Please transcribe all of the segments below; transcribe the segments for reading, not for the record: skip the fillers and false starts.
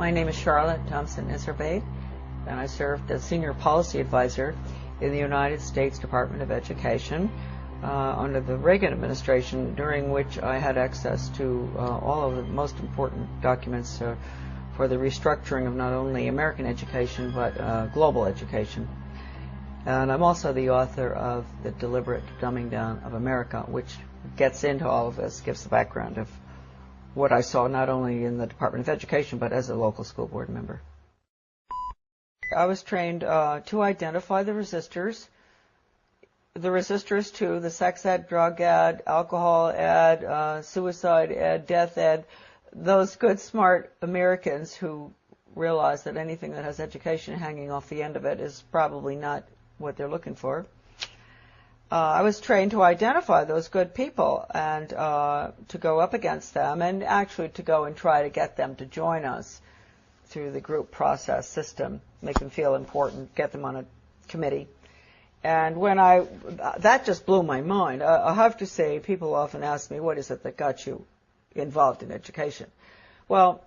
My name is Charlotte Thompson-Iserbate, and I served as Senior Policy Advisor in the United States Department of Education under the Reagan administration, during which I had access to all of the most important documents for the restructuring of not only American education but global education. And I'm also the author of The Deliberate Dumbing Down of America, which gets into all of this, gives the background of what I saw not only in the Department of Education but as a local school board member. I was trained to identify the resistors to the sex ed, drug ed, alcohol ed, suicide ed, death ed, those good, smart Americans who realize that anything that has education hanging off the end of it is probably not what they're looking for. I was trained to identify those good people and to go up against them, and actually to go and try to get them to join us through the group process system, make them feel important, get them on a committee. And when that just blew my mind. I have to say, people often ask me, what is it that got you involved in education? Well,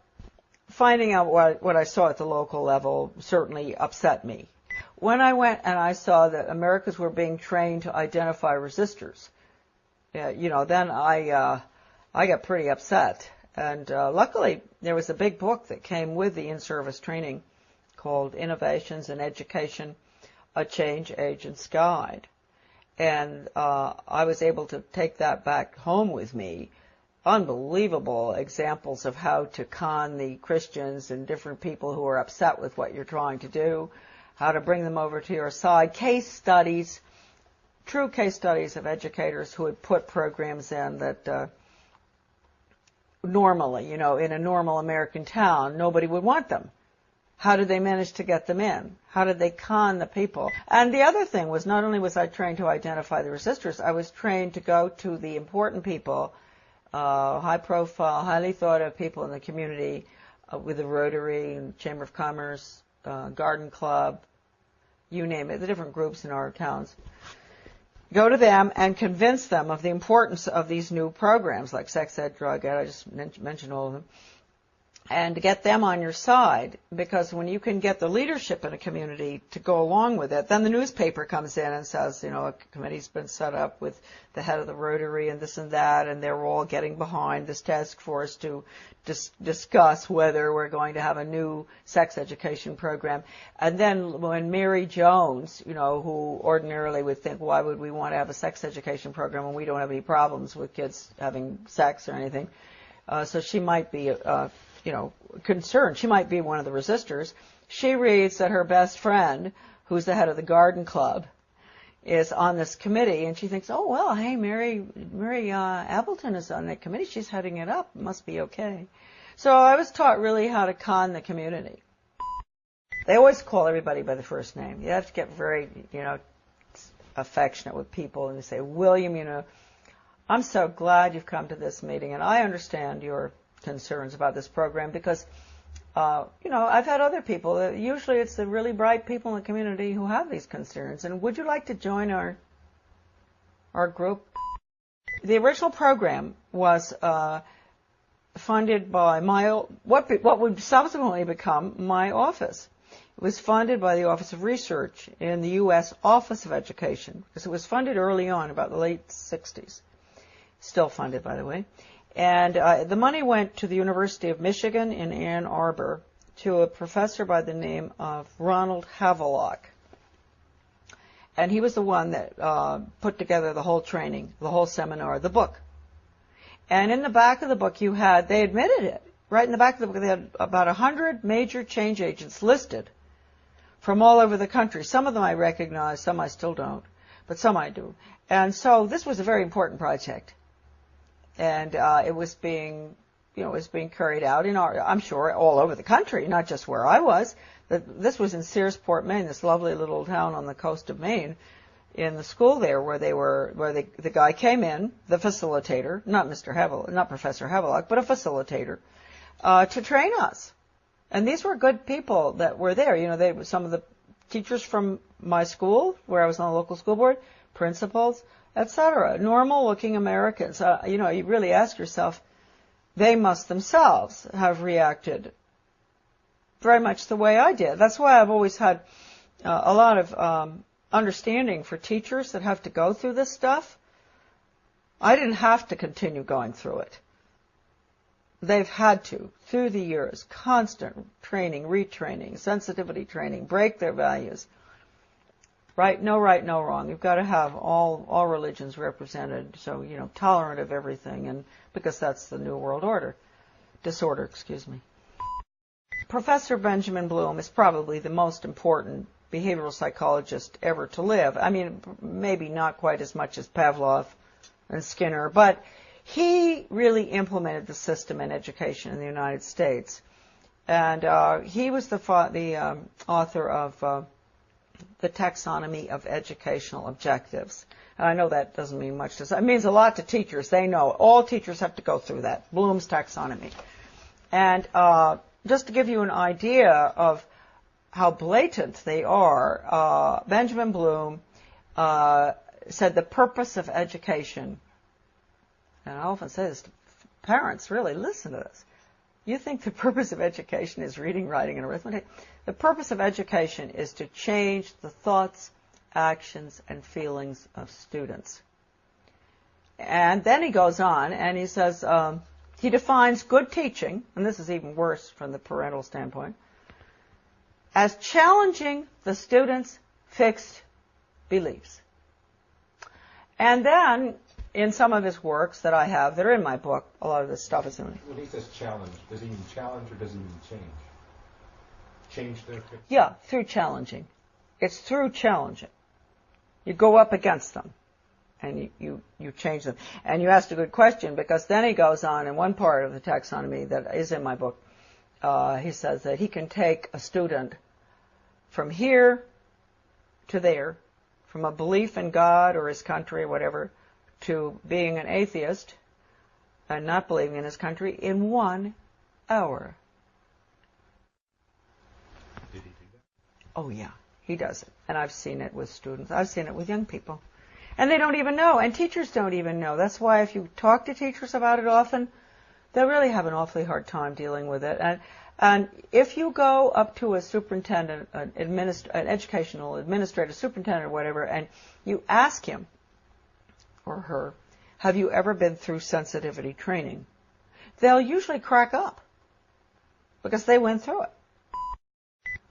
finding out what I saw at the local level certainly upset me. When I went and I saw that Americans were being trained to identify resistors, then I got pretty upset. And luckily, there was a big book that came with the in-service training called Innovations in Education, A Change Agent's Guide. And I was able to take that back home with me. Unbelievable examples of how to con the Christians and different people who are upset with what you're trying to do, how to bring them over to your side, case studies, true case studies of educators who had put programs in that normally, in a normal American town, nobody would want them. How did they manage to get them in? How did they con the people? And the other thing was, not only was I trained to identify the resistors, I was trained to go to the important people, high profile, highly thought of people in the community, with the Rotary and Chamber of Commerce, Garden Club, you name it, the different groups in our towns. Go to them and convince them of the importance of these new programs like sex ed, drug ed, I just mentioned all of them, and to get them on your side, because when you can get the leadership in a community to go along with it, then the newspaper comes in and says, a committee's been set up with the head of the Rotary and this and that, and they're all getting behind this task force to discuss whether we're going to have a new sex education program. And then when Mary Jones, who ordinarily would think, why would we want to have a sex education program when we don't have any problems with kids having sex or anything? So she might be concerned. She might be one of the resistors. She reads that her best friend, who's the head of the Garden Club, is on this committee, and she thinks, oh, well, hey, Mary Appleton is on that committee. She's heading it up. It must be okay. So I was taught really how to con the community. They always call everybody by the first name. You have to get very, affectionate with people, and you say, William, I'm so glad you've come to this meeting, and I understand your concerns about this program because, I've had other people. Usually it's the really bright people in the community who have these concerns. And would you like to join our group? The original program was funded by what would subsequently become my office. It was funded by the Office of Research in the U.S. Office of Education, because it was funded early on, about the late 60s. Still funded, by the way. And the money went to the University of Michigan in Ann Arbor to a professor by the name of Ronald Havelock. And he was the one that put together the whole training, the whole seminar, the book. And in the back of the book they admitted it. Right in the back of the book, they had about 100 major change agents listed from all over the country. Some of them I recognize, some I still don't, but some I do. And so this was a very important project. And it was being carried out I'm sure, all over the country, not just where I was. This was in Searsport, Maine, this lovely little town on the coast of Maine, in the school there where the guy came in, the facilitator, not Professor Havelock, but a facilitator, to train us. And these were good people that were there. They were some of the teachers from my school, where I was on the local school board, principals, etc. Normal-looking Americans. You really ask yourself, they must themselves have reacted very much the way I did. That's why I've always had a lot of understanding for teachers that have to go through this stuff. I didn't have to continue going through it. They've had to, through the years, constant training, retraining, sensitivity training, break their values. Right, no wrong. You've got to have all religions represented, so, you know, tolerant of everything, and because that's the New World disorder, excuse me. Professor Benjamin Bloom is probably the most important behavioral psychologist ever to live. I mean, maybe not quite as much as Pavlov and Skinner, but he really implemented the system in education in the United States. And he was the author of the Taxonomy of Educational Objectives. And I know that doesn't mean much to us. It means a lot to teachers. They know. All teachers have to go through that, Bloom's taxonomy. And just to give you an idea of how blatant they are, Benjamin Bloom said the purpose of education, and I often say this to parents, really, listen to this. You think the purpose of education is reading, writing, and arithmetic? The purpose of education is to change the thoughts, actions, and feelings of students. And then he goes on and he says, he defines good teaching, and this is even worse from the parental standpoint, as challenging the student's fixed beliefs. And then, in some of his works that I have, that are in my book, a lot of this stuff is in it. When he says challenge, does he mean challenge or does he mean change? Change their fixed? Yeah, through challenging. It's through challenging. You go up against them, and you change them. And you asked a good question, because then he goes on in one part of the taxonomy that is in my book. He says that he can take a student from here to there, from a belief in God or his country or whatever, to being an atheist and not believing in his country in 1 hour. Did he do that? Oh, yeah, he does it. And I've seen it with students. I've seen it with young people. And they don't even know, and teachers don't even know. That's why if you talk to teachers about it often, they'll really have an awfully hard time dealing with it. And if you go up to a superintendent, an educational administrator, superintendent or whatever, and you ask him or her, have you ever been through sensitivity training? They'll usually crack up because they went through it.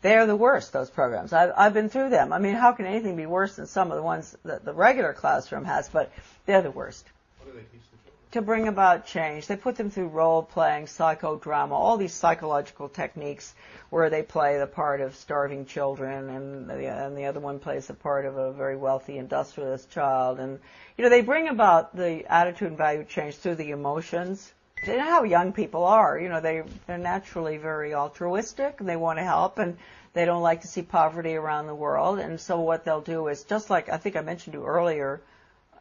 They're the worst, those programs. I've been through them. I mean, how can anything be worse than some of the ones that the regular classroom has? But they're the worst. What do they teach the children? To bring about change. They put them through role-playing, psychodrama, all these psychological techniques where they play the part of starving children, and the other one plays the part of a very wealthy industrialist child. And, you know, they bring about the attitude and value change through the emotions. You know how young people are. You know, they're naturally very altruistic, and they want to help, and they don't like to see poverty around the world. And so what they'll do is, just like I think I mentioned to you earlier,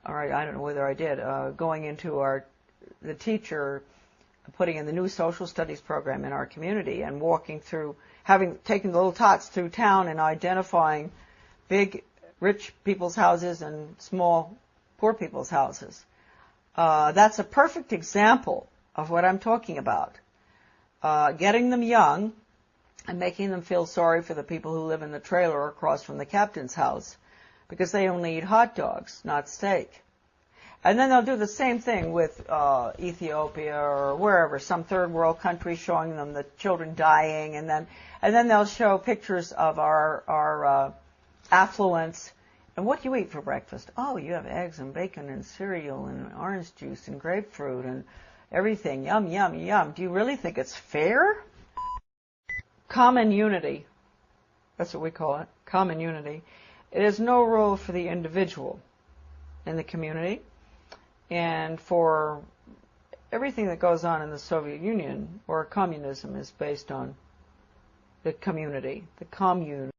or I don't know whether I did, going into the teacher putting in the new social studies program in our community and walking through, taking the little tots through town and identifying big rich people's houses and small poor people's houses. That's a perfect example of what I'm talking about. Getting them young and making them feel sorry for the people who live in the trailer across from the captain's house because they only eat hot dogs, not steak. And then they'll do the same thing with Ethiopia or wherever, some third world country, showing them the children dying, and then they'll show pictures of our affluence. And what do you eat for breakfast? Oh, you have eggs and bacon and cereal and orange juice and grapefruit and everything. Yum, yum, yum. Do you really think it's fair? Common unity. That's what we call it. Common unity. It is no rule for the individual in the community. And for everything that goes on in the Soviet Union or communism is based on the community, the commune.